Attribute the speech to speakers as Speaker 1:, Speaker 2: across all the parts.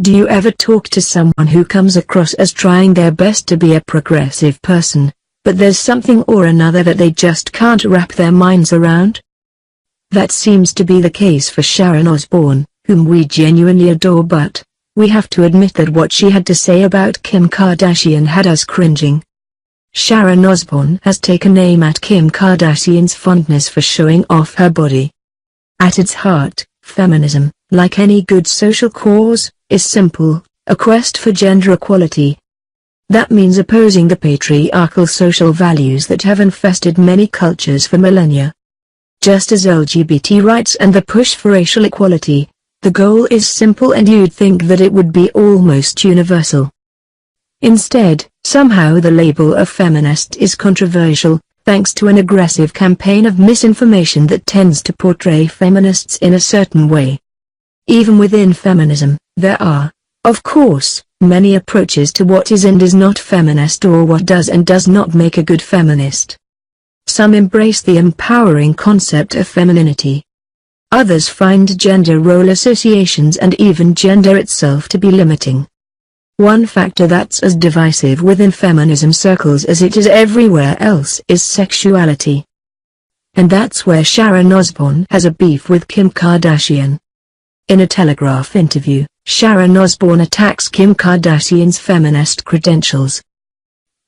Speaker 1: Do you ever talk to someone who comes across as trying their best to be a progressive person, but there's something or another that they just can't wrap their minds around? That seems to be the case for Sharon Osbourne, whom we genuinely adore, but we have to admit that what she had to say about Kim Kardashian had us cringing. Sharon Osbourne has taken aim at Kim Kardashian's fondness for showing off her body. At its heart, feminism, like any good social cause, is simple, a quest for gender equality. That means opposing the patriarchal social values that have infested many cultures for millennia. Just as LGBT rights and the push for racial equality, the goal is simple, and you'd think that it would be almost universal. Instead, somehow the label of feminist is controversial, thanks to an aggressive campaign of misinformation that tends to portray feminists in a certain way. Even within feminism, there are, of course, many approaches to what is and is not feminist, or what does and does not make a good feminist. Some embrace the empowering concept of femininity. Others find gender role associations and even gender itself to be limiting. One factor that's as divisive within feminism circles as it is everywhere else is sexuality. And that's where Sharon Osbourne has a beef with Kim Kardashian. In a Telegraph interview, Sharon Osbourne attacks Kim Kardashian's feminist credentials.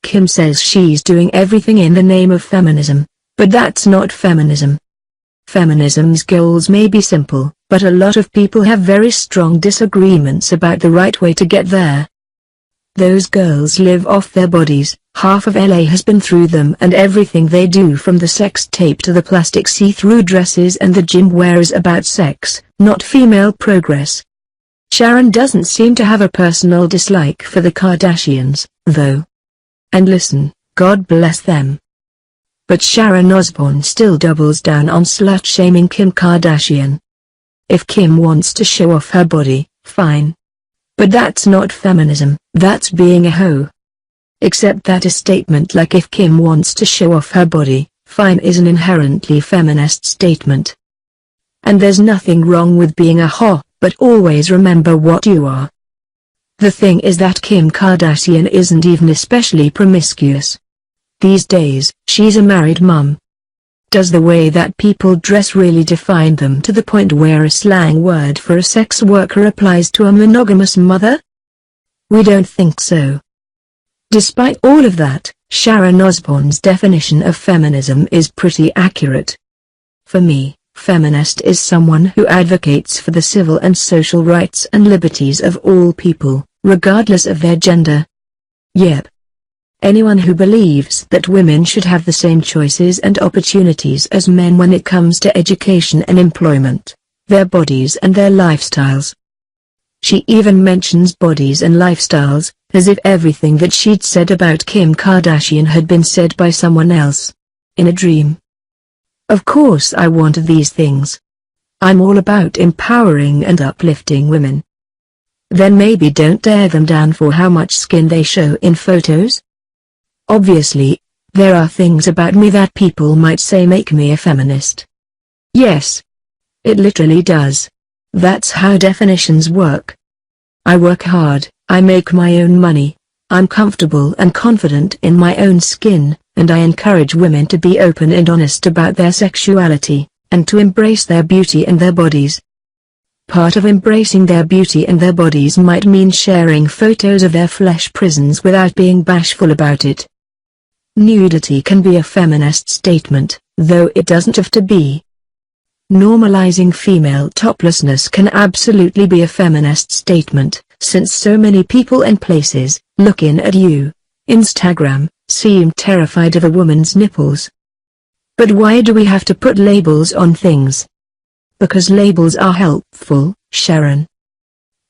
Speaker 1: Kim says she's doing everything in the name of feminism, but that's not feminism. Feminism's goals may be simple, but a lot of people have very strong disagreements about the right way to get there. Those girls live off their bodies, half of LA has been through them, and everything they do, from the sex tape to the plastic see-through dresses and the gym wear, is about sex, not female progress. Sharon doesn't seem to have a personal dislike for the Kardashians, though. And listen, God bless them. But Sharon Osbourne still doubles down on slut-shaming Kim Kardashian. If Kim wants to show off her body, fine. But that's not feminism, that's being a hoe. Except that a statement like "if Kim wants to show off her body, fine" is an inherently feminist statement. And there's nothing wrong with being a hoe, but always remember what you are. The thing is that Kim Kardashian isn't even especially promiscuous. These days, she's a married mum. Does the way that people dress really define them to the point where a slang word for a sex worker applies to a monogamous mother? We don't think so. Despite all of that, Sharon Osbourne's definition of feminism is pretty accurate. For me, feminist is someone who advocates for the civil and social rights and liberties of all people, regardless of their gender. Yep. Anyone who believes that women should have the same choices and opportunities as men when it comes to education and employment, their bodies and their lifestyles. She even mentions bodies and lifestyles, as if everything that she'd said about Kim Kardashian had been said by someone else. In a dream. Of course I want these things. I'm all about empowering and uplifting women. Then maybe don't tear them down for how much skin they show in photos. Obviously, there are things about me that people might say make me a feminist. Yes. It literally does. That's how definitions work. I work hard, I make my own money, I'm comfortable and confident in my own skin, and I encourage women to be open and honest about their sexuality, and to embrace their beauty and their bodies. Part of embracing their beauty and their bodies might mean sharing photos of their flesh prisons without being bashful about it. Nudity can be a feminist statement, though it doesn't have to be. Normalizing female toplessness can absolutely be a feminist statement, since so many people and places, looking at you, Instagram, seem terrified of a woman's nipples. But why do we have to put labels on things? Because labels are helpful, Sharon.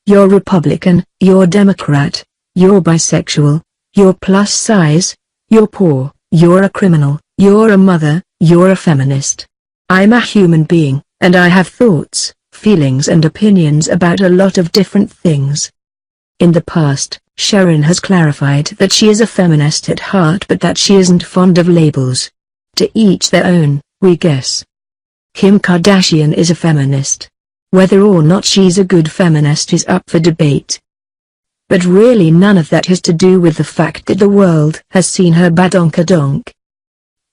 Speaker 1: You're Republican, you're Democrat, you're bisexual, you're plus size, you're poor, you're a criminal, you're a mother, you're a feminist. I'm a human being, and I have thoughts, feelings and opinions about a lot of different things. In the past, Sharon has clarified that she is a feminist at heart, but that she isn't fond of labels. To each their own, we guess. Kim Kardashian is a feminist. Whether or not she's a good feminist is up for debate. but really none of that has to do with the fact that the world has seen her badonkadonk.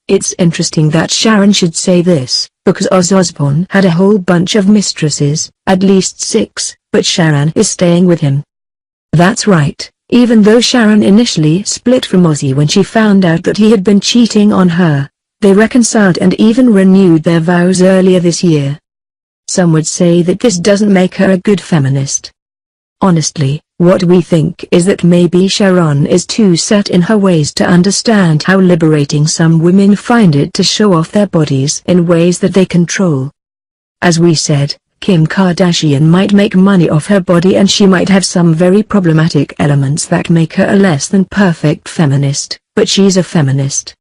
Speaker 1: It's interesting that Sharon should say this, because Osbourne had a whole bunch of mistresses, at least 6, but Sharon is staying with him. That's right, even though Sharon initially split from Ozzy when she found out that he had been cheating on her, they reconciled and even renewed their vows earlier this year. Some would say that this doesn't make her a good feminist. Honestly, what we think is that maybe Sharon is too set in her ways to understand how liberating some women find it to show off their bodies in ways that they control. As we said, Kim Kardashian might make money off her body and she might have some very problematic elements that make her a less than perfect feminist, but she's a feminist.